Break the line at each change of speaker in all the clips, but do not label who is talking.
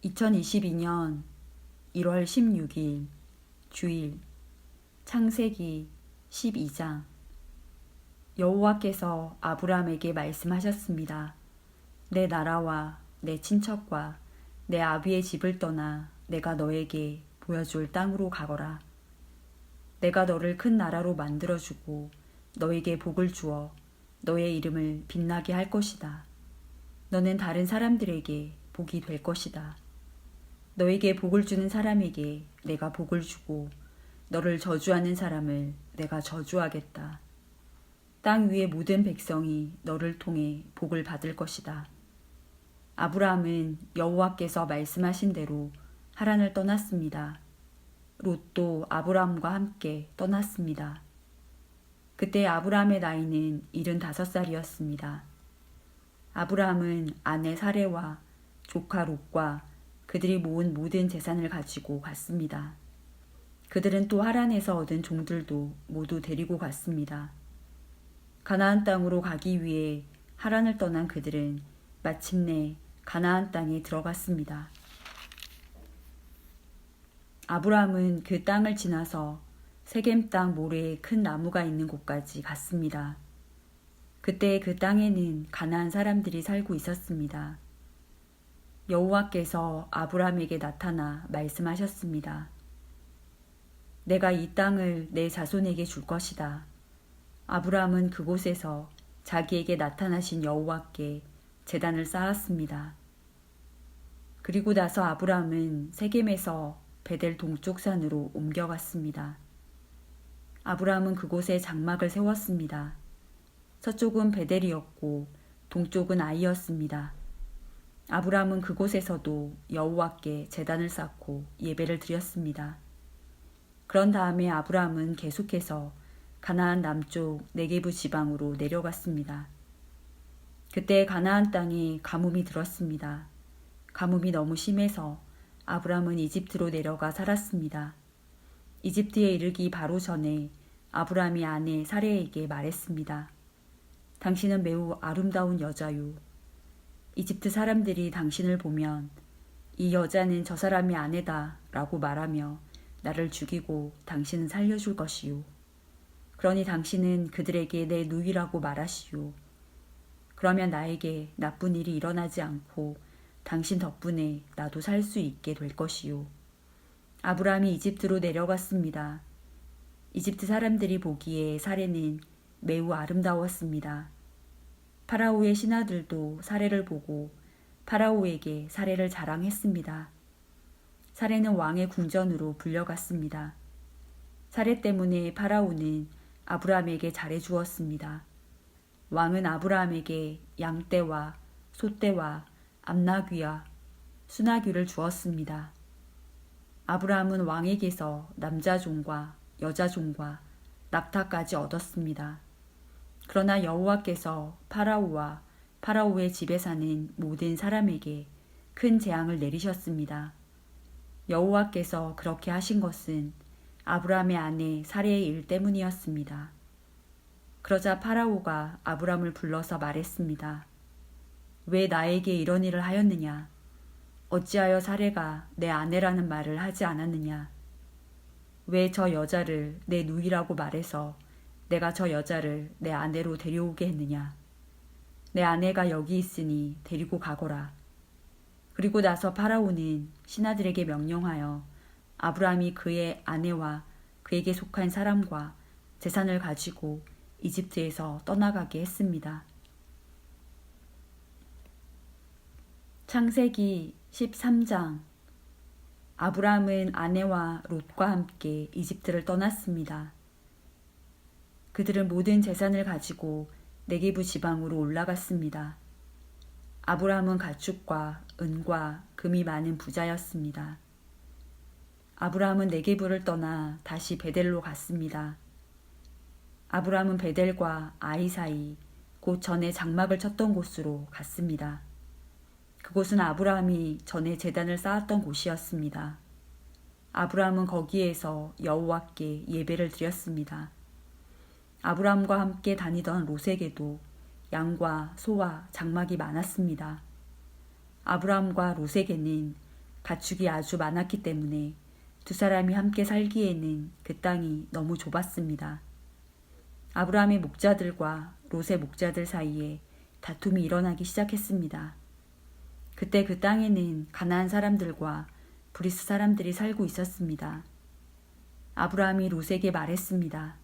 2022년 1월 16일 주일 창세기 12장. 여호와께서 아브라함에게 말씀하셨습니다. 내 나라와 내 친척과 내 아비의 집을 떠나 내가 너에게 보여줄 땅으로 가거라. 내가 너를 큰 나라로 만들어주고 너에게 복을 주어 너의 이름을 빛나게 할 것이다. 너는 다른 사람들에게 복이 될 것이다. 너에게 복을 주는 사람에게 내가 복을 주고 너를 저주하는 사람을 내가 저주하겠다. 땅 위의 모든 백성이 너를 통해 복을 받을 것이다. 아브라함은 여호와께서 말씀하신 대로 하란을 떠났습니다. 롯도 아브라함과 함께 떠났습니다. 그때 아브라함의 나이는 75살이었습니다. 아브라함은 아내 사레와 조카 롯과 그들이 모은 모든 재산을 가지고 갔습니다. 그들은 또 하란에서 얻은 종들도 모두 데리고 갔습니다. 가나안 땅으로 가기 위해 하란을 떠난 그들은 마침내 가나안 땅에 들어갔습니다. 아브라함은 그 땅을 지나서 세겜 땅 모래에 큰 나무가 있는 곳까지 갔습니다. 그때 그 땅에는 가나안 사람들이 살고 있었습니다. 여호와께서 아브라함에게 나타나 말씀하셨습니다. 내가 이 땅을 내 자손에게 줄 것이다. 아브라함은 그곳에서 자기에게 나타나신 여호와께 제단을 쌓았습니다. 그리고 나서 아브라함은 세겜에서 베델 동쪽 산으로 옮겨갔습니다. 아브라함은 그곳에 장막을 세웠습니다. 서쪽은 베델이었고 동쪽은 아이였습니다. 아브라함은 그곳에서도 여호와께 제단을 쌓고 예배를 드렸습니다. 그런 다음에 아브라함은 계속해서 가나안 남쪽 네게부 지방으로 내려갔습니다. 그때 가나안 땅에 가뭄이 들었습니다. 가뭄이 너무 심해서 아브라함은 이집트로 내려가 살았습니다. 이집트에 이르기 바로 전에 아브라함이 아내 사레에게 말했습니다. 당신은 매우 아름다운 여자요. 이집트 사람들이 당신을 보면 이 여자는 저 사람의 아내다 라고 말하며 나를 죽이고 당신은 살려줄 것이요. 그러니 당신은 그들에게 내 누이라고 말하시오. 그러면 나에게 나쁜 일이 일어나지 않고 당신 덕분에 나도 살 수 있게 될 것이요. 아브라함이 이집트로 내려갔습니다. 이집트 사람들이 보기에 사레는 매우 아름다웠습니다. 파라오의 신하들도 사레를 보고 파라오에게 사레를 자랑했습니다. 사레는 왕의 궁전으로 불려갔습니다. 사레 때문에 파라오는 아브라함에게 잘해주었습니다. 왕은 아브라함에게 양떼와 소떼와 암나귀와 수나귀를 주었습니다. 아브라함은 왕에게서 남자종과 여자종과 낙타까지 얻었습니다. 그러나 여호와께서 파라오와 파라오의 집에 사는 모든 사람에게 큰 재앙을 내리셨습니다. 여호와께서 그렇게 하신 것은 아브라함의 아내 사레의 일 때문이었습니다. 그러자 파라오가 아브라함을 불러서 말했습니다. 왜 나에게 이런 일을 하였느냐? 어찌하여 사레가 내 아내라는 말을 하지 않았느냐? 왜 저 여자를 내 누이라고 말해서 내가 저 여자를 내 아내로 데려오게 했느냐? 내 아내가 여기 있으니 데리고 가거라. 그리고 나서 파라오는 신하들에게 명령하여 아브라함이 그의 아내와 그에게 속한 사람과 재산을 가지고 이집트에서 떠나가게 했습니다. 창세기 13장. 아브라함은 아내와 롯과 함께 이집트를 떠났습니다. 그들은 모든 재산을 가지고 네게부 지방으로 올라갔습니다. 아브라함은 가축과 은과 금이 많은 부자였습니다. 아브라함은 네게부를 떠나 다시 베델로 갔습니다. 아브라함은 베델과 아이 사이 곧 전에 장막을 쳤던 곳으로 갔습니다. 그곳은 아브라함이 전에 제단을 쌓았던 곳이었습니다. 아브라함은 거기에서 여호와께 예배를 드렸습니다. 아브라함과 함께 다니던 롯에게도 양과 소와 장막이 많았습니다. 아브라함과 롯에게는 가축이 아주 많았기 때문에 두 사람이 함께 살기에는 그 땅이 너무 좁았습니다. 아브라함의 목자들과 롯의 목자들 사이에 다툼이 일어나기 시작했습니다. 그때 그 땅에는 가나안 사람들과 브리스 사람들이 살고 있었습니다. 아브라함이 롯에게 말했습니다.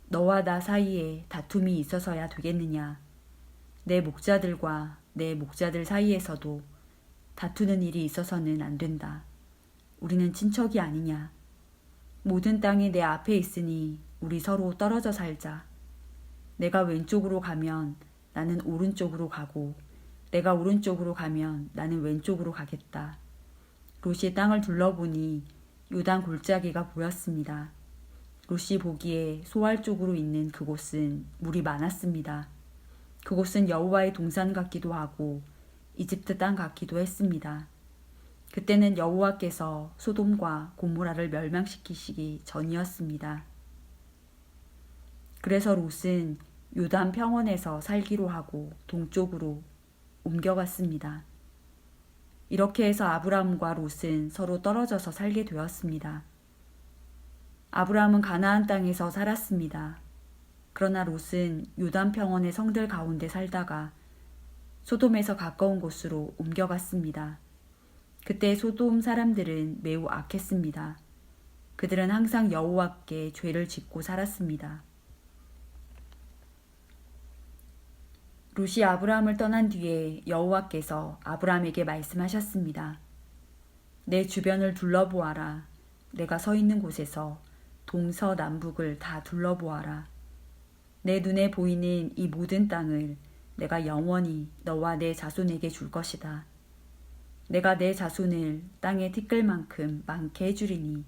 너와 나 사이에 다툼이 있어서야 되겠느냐? 내 목자들과 내 목자들 사이에서도 다투는 일이 있어서는 안 된다. 우리는 친척이 아니냐? 모든 땅이 내 앞에 있으니 우리 서로 떨어져 살자. 내가 왼쪽으로 가면 나는 오른쪽으로 가고 내가 오른쪽으로 가면 나는 왼쪽으로 가겠다. 롯이 땅을 둘러보니 요단 골짜기가 보였습니다. 롯이 보기에 소알 쪽으로 있는 그곳은 물이 많았습니다. 그곳은 여호와의 동산 같기도 하고 이집트 땅 같기도 했습니다. 그때는 여호와께서 소돔과 고모라를 멸망시키시기 전이었습니다. 그래서 롯은 요단 평원에서 살기로 하고 동쪽으로 옮겨갔습니다. 이렇게 해서 아브라함과 롯은 서로 떨어져서 살게 되었습니다. 아브라함은 가나안 땅에서 살았습니다. 그러나 롯은 요단 평원의 성들 가운데 살다가 소돔에서 가까운 곳으로 옮겨갔습니다. 그때 소돔 사람들은 매우 악했습니다. 그들은 항상 여호와께 죄를 짓고 살았습니다. 롯이 아브라함을 떠난 뒤에 여호와께서 아브라함에게 말씀하셨습니다. 내 주변을 둘러보아라. 내가 서 있는 곳에서 동서남북을 다 둘러보아라. 내 눈에 보이는 이 모든 땅을 내가 영원히 너와 내 자손에게 줄 것이다. 내가 내 자손을 땅의 티끌만큼 많게 해주리니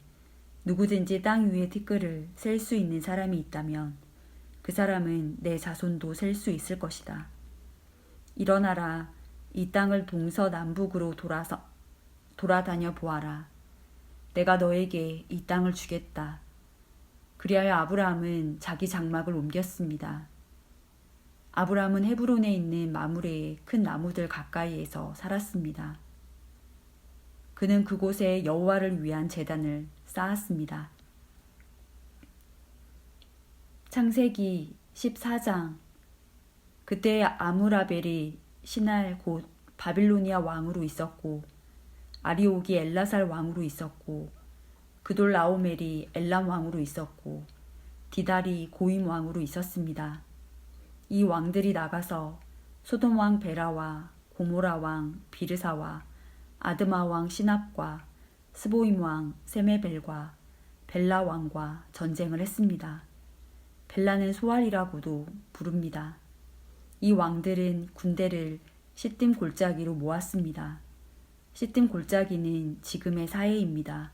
누구든지 땅 위의 티끌을 셀 수 있는 사람이 있다면 그 사람은 내 자손도 셀 수 있을 것이다. 일어나라. 이 땅을 동서남북으로 돌아다녀 보아라. 내가 너에게 이 땅을 주겠다. 그리하여 아브라함은 자기 장막을 옮겼습니다. 아브라함은 헤브론에 있는 마므레의 큰 나무들 가까이에서 살았습니다. 그는 그곳에 여호와를 위한 제단을 쌓았습니다. 창세기 14장. 그때 아므라벨이 신할 곧 바빌로니아 왕으로 있었고 아리옥이 엘라살 왕으로 있었고 그돌라오멜이 엘람 왕으로 있었고 디달이 고임 왕으로 있었습니다. 이 왕들이 나가서 소돔 왕 베라와 고모라 왕 비르사와 아드마 왕 시납과 스보임 왕 세메벨과 벨라 왕과 전쟁을 했습니다. 벨라는 소알이라고도 부릅니다. 이 왕들은 군대를 시딤 골짜기로 모았습니다. 시딤 골짜기는 지금의 사해입니다.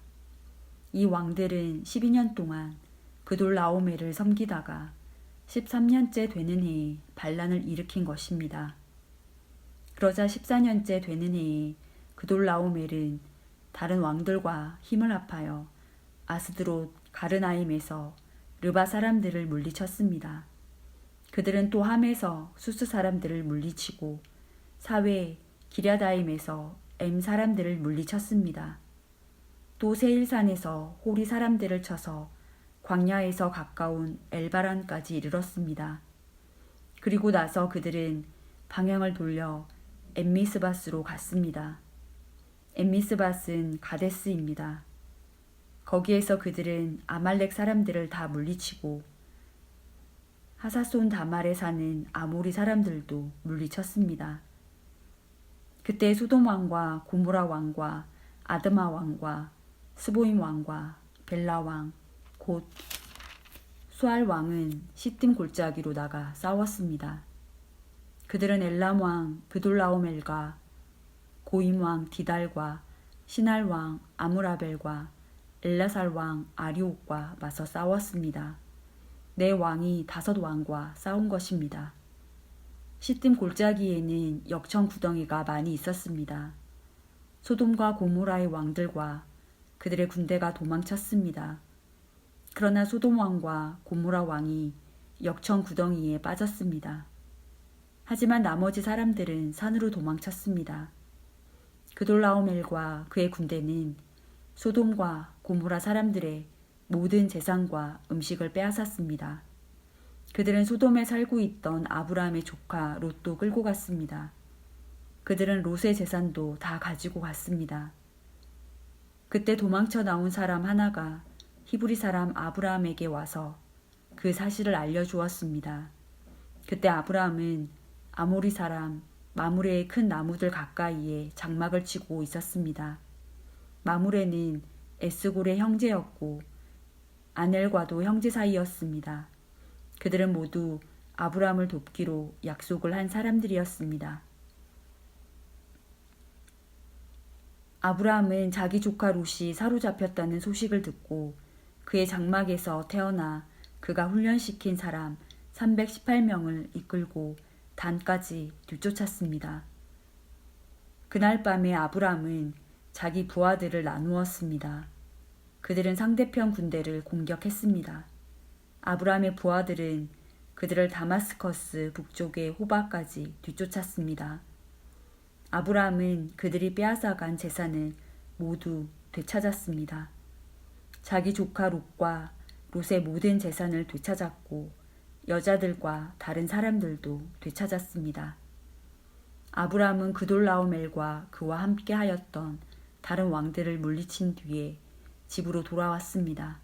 이 왕들은 12년 동안 그돌라오멜을 섬기다가 13년째 되는 해에 반란을 일으킨 것입니다. 그러자 14년째 되는 해에 그돌라오멜은 다른 왕들과 힘을 합하여 아스드롯 가르나임에서 르바 사람들을 물리쳤습니다. 그들은 또 함에서 수스 사람들을 물리치고 사외 기랴다임에서 엠 사람들을 물리쳤습니다. 또 세일산에서 호리 사람들을 쳐서 광야에서 가까운 엘바란까지 이르렀습니다. 그리고 나서 그들은 방향을 돌려 엠미스바스로 갔습니다. 엠미스바스는 가데스입니다. 거기에서 그들은 아말렉 사람들을 다 물리치고 하사손 다말에 사는 아모리 사람들도 물리쳤습니다. 그때 소돔 왕과 고모라 왕과 아드마 왕과 스보임 왕과 벨라 왕 곧 수알 왕은 시딤 골짜기로 나가 싸웠습니다. 그들은 엘람 왕 그돌라오멜과 고임 왕 디달과 시날 왕 아므라벨과 엘라살 왕 아리옥과 맞서 싸웠습니다. 네 왕이 5 왕과 싸운 것입니다. 시딤 골짜기에는 역청 구덩이가 많이 있었습니다. 소돔과 고모라의 왕들과 그들의 군대가 도망쳤습니다. 그러나 소돔 왕과 고모라 왕이 역청 구덩이에 빠졌습니다. 하지만 나머지 사람들은 산으로 도망쳤습니다. 그돌라오멜과 그의 군대는 소돔과 고모라 사람들의 모든 재산과 음식을 빼앗았습니다. 그들은 소돔에 살고 있던 아브라함의 조카 롯도 끌고 갔습니다. 그들은 롯의 재산도 다 가지고 갔습니다. 그때 도망쳐 나온 사람 하나가 히브리 사람 아브라함에게 와서 그 사실을 알려주었습니다. 그때 아브라함은 아모리 사람 마므레의 큰 나무들 가까이에 장막을 치고 있었습니다. 마므레는 에스골의 형제였고 아넬과도 형제 사이였습니다. 그들은 모두 아브라함을 돕기로 약속을 한 사람들이었습니다. 아브라함은 자기 조카 롯이 사로잡혔다는 소식을 듣고 그의 장막에서 태어나 그가 훈련시킨 사람 318명을 이끌고 단까지 뒤쫓았습니다. 그날 밤에 아브라함은 자기 부하들을 나누었습니다. 그들은 상대편 군대를 공격했습니다. 아브라함의 부하들은 그들을 다마스커스 북쪽의 호바까지 뒤쫓았습니다. 아브라함은 그들이 빼앗아간 재산을 모두 되찾았습니다. 자기 조카 롯과 롯의 모든 재산을 되찾았고 여자들과 다른 사람들도 되찾았습니다. 아브라함은 그돌라오멜과 그와 함께 하였던 다른 왕들을 물리친 뒤에 집으로 돌아왔습니다.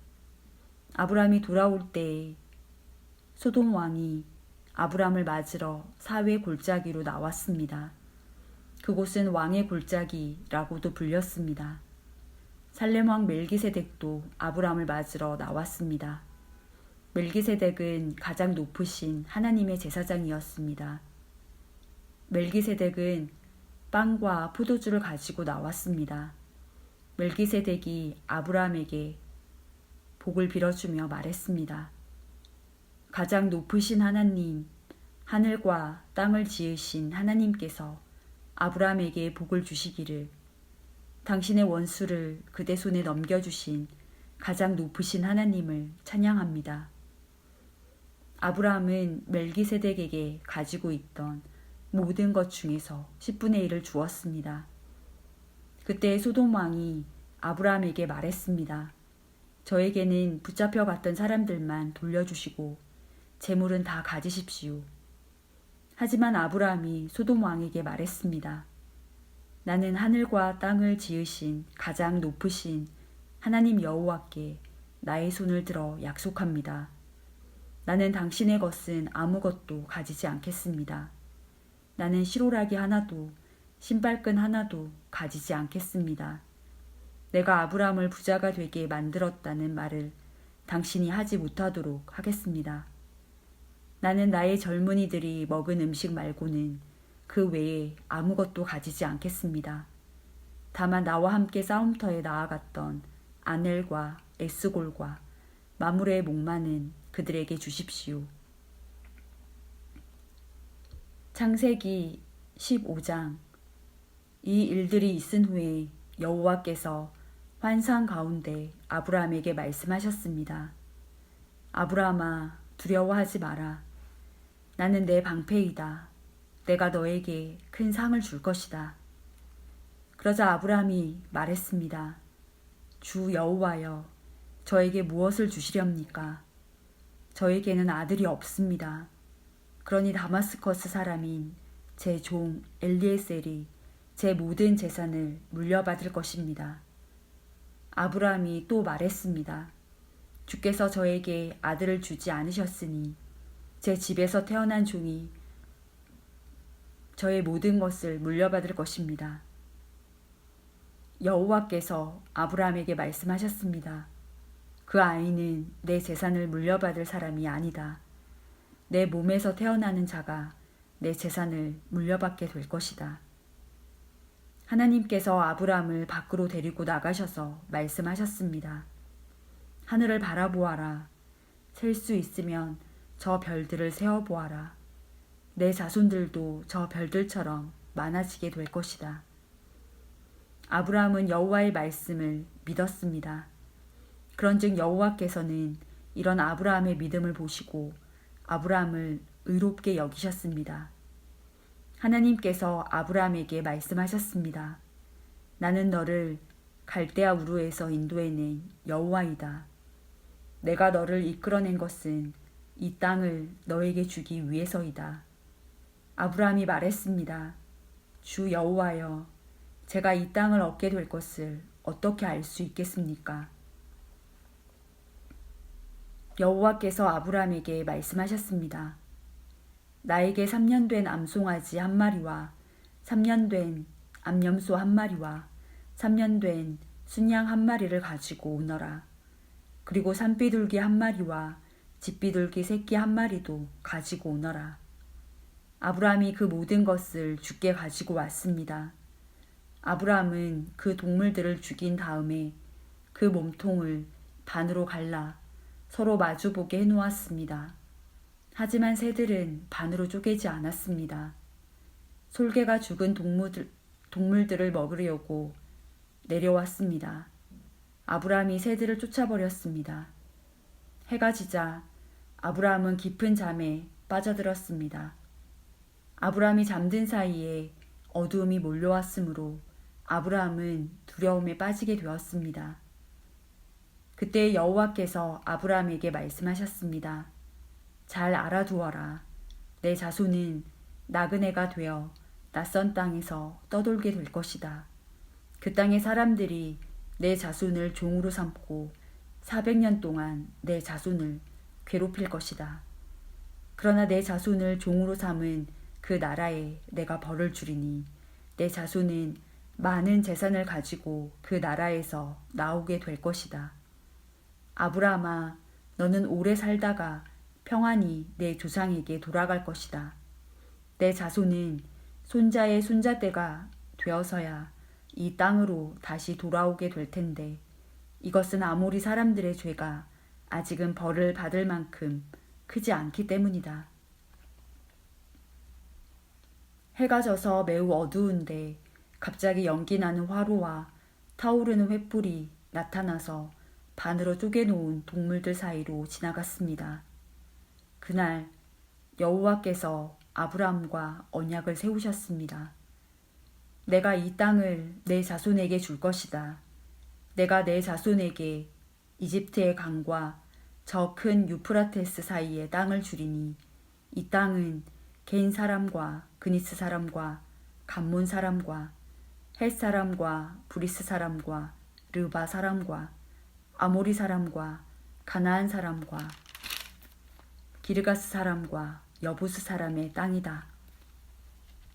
아브라함이 돌아올 때에 소돔 왕이 아브라함을 맞으러 사회 골짜기로 나왔습니다. 그곳은 왕의 골짜기라고도 불렸습니다. 살렘 왕 멜기세덱도 아브라함을 맞으러 나왔습니다. 멜기세덱은 가장 높으신 하나님의 제사장이었습니다. 멜기세덱은 빵과 포도주를 가지고 나왔습니다. 멜기세덱이 아브라함에게 복을 빌어주며 말했습니다. 가장 높으신 하나님, 하늘과 땅을 지으신 하나님께서 아브라함에게 복을 주시기를 당신의 원수를 그대 손에 넘겨주신 가장 높으신 하나님을 찬양합니다. 아브라함은 멜기세덱에게 가지고 있던 모든 것 중에서 10분의 1을 주었습니다. 그때 소돔 왕이 아브라함에게 말했습니다. 저에게는 붙잡혀 갔던 사람들만 돌려주시고 재물은 다 가지십시오. 하지만 아브라함이 소돔 왕에게 말했습니다. 나는 하늘과 땅을 지으신 가장 높으신 하나님 여호와께 나의 손을 들어 약속합니다. 나는 당신의 것은 아무것도 가지지 않겠습니다. 나는 시로라기 하나도 신발끈 하나도 가지지 않겠습니다. 내가 아브라함을 부자가 되게 만들었다는 말을 당신이 하지 못하도록 하겠습니다. 나는 나의 젊은이들이 먹은 음식 말고는 그 외에 아무것도 가지지 않겠습니다. 다만 나와 함께 싸움터에 나아갔던 아넬과 에스골과 마므레의 목마는 그들에게 주십시오. 창세기 15장. 이 일들이 있은 후에 여호와께서 환상 가운데 아브라함에게 말씀하셨습니다. 아브라함아, 두려워하지 마라. 나는 내 방패이다. 내가 너에게 큰 상을 줄 것이다. 그러자 아브라함이 말했습니다. 주 여호와여, 저에게 무엇을 주시렵니까? 저에게는 아들이 없습니다. 그러니 다마스커스 사람인 제 종 엘리에셀이 제 모든 재산을 물려받을 것입니다. 아브라함이 또 말했습니다. 주께서 저에게 아들을 주지 않으셨으니 제 집에서 태어난 종이 저의 모든 것을 물려받을 것입니다. 여호와께서 아브라함에게 말씀하셨습니다. 그 아이는 내 재산을 물려받을 사람이 아니다. 내 몸에서 태어나는 자가 내 재산을 물려받게 될 것이다. 하나님께서 아브라함을 밖으로 데리고 나가셔서 말씀하셨습니다. 하늘을 바라보아라. 셀 수 있으면 저 별들을 세어보아라. 내 자손들도 저 별들처럼 많아지게 될 것이다. 아브라함은 여호와의 말씀을 믿었습니다. 그런즉 여호와께서는 이런 아브라함의 믿음을 보시고 아브라함을 의롭게 여기셨습니다. 하나님께서 아브라함에게 말씀하셨습니다. 나는 너를 갈대아 우르에서 인도해낸 여호와이다. 내가 너를 이끌어낸 것은 이 땅을 너에게 주기 위해서이다. 아브라함이 말했습니다. 주 여호와여, 제가 이 땅을 얻게 될 것을 어떻게 알 수 있겠습니까? 여호와께서 아브라함에게 말씀하셨습니다. 나에게 3년 된 암송아지 한 마리와 3년 된 암염소 한 마리와 3년 된 순양 한 마리를 가지고 오너라. 그리고 산비둘기 한 마리와 집비둘기 새끼 한 마리도 가지고 오너라. 아브라함이 그 모든 것을 주께 가지고 왔습니다. 아브라함은 그 동물들을 죽인 다음에 그 몸통을 반으로 갈라 서로 마주보게 해놓았습니다. 하지만 새들은 반으로 쪼개지 않았습니다. 솔개가 죽은 동물들을 먹으려고 내려왔습니다. 아브라함이 새들을 쫓아버렸습니다. 해가 지자 아브라함은 깊은 잠에 빠져들었습니다. 아브라함이 잠든 사이에 어두움이 몰려왔으므로 아브라함은 두려움에 빠지게 되었습니다. 그때 여호와께서 아브라함에게 말씀하셨습니다. 잘 알아두어라. 내 자손은 나그네가 되어 낯선 땅에서 떠돌게 될 것이다. 그 땅의 사람들이 내 자손을 종으로 삼고 400년 동안 내 자손을 괴롭힐 것이다. 그러나 내 자손을 종으로 삼은 그 나라에 내가 벌을 주리니 내 자손은 많은 재산을 가지고 그 나라에서 나오게 될 것이다. 아브라함아, 너는 오래 살다가 평안히 내 조상에게 돌아갈 것이다. 내 자손은 손자의 손자때가 되어서야 이 땅으로 다시 돌아오게 될 텐데 이것은 아모리 사람들의 죄가 아직은 벌을 받을 만큼 크지 않기 때문이다. 해가 져서 매우 어두운데 갑자기 연기나는 화로와 타오르는 횃불이 나타나서 반으로 쪼개놓은 동물들 사이로 지나갔습니다. 그날 여호와께서 아브라함과 언약을 세우셨습니다. 내가 이 땅을 내 자손에게 줄 것이다. 내가 내 자손에게 이집트의 강과 저 큰 유프라테스 사이의 땅을 주리니 이 땅은 겐 사람과 그니스 사람과 감몬 사람과 헷 사람과 브리스 사람과 르바 사람과 아모리 사람과 가나안 사람과 기르가스 사람과 여부스 사람의 땅이다.